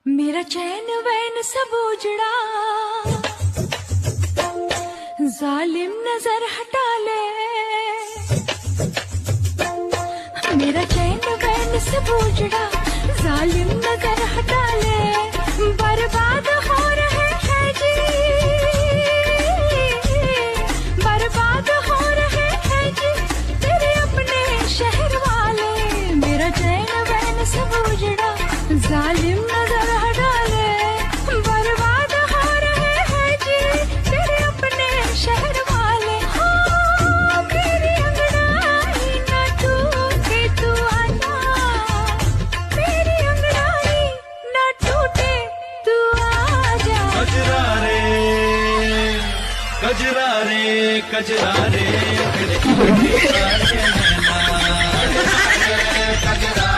मेरा चैन वैन सब उजड़ा, जालिम नजर हटा ले। मेरा चैन वैन सब उजड़ा, जालिम नजर हटा ले। बर्बाद हो रहे हैं जी, बर्बाद हो रहे हैं जी तेरे अपने शहर वाले। मेरा चैन वैन सब उजड़ा, जालिम नजर हटा ले। बर्बाद हो रहे हैं जी तेरे अपने शहर वाले। हाँ, मेरी अंगड़ाई न टूटे तू आजा, मेरी अंगड़ाई न टूटे तू आजा। कजरा रे कजरा रे कजरा रे कजरा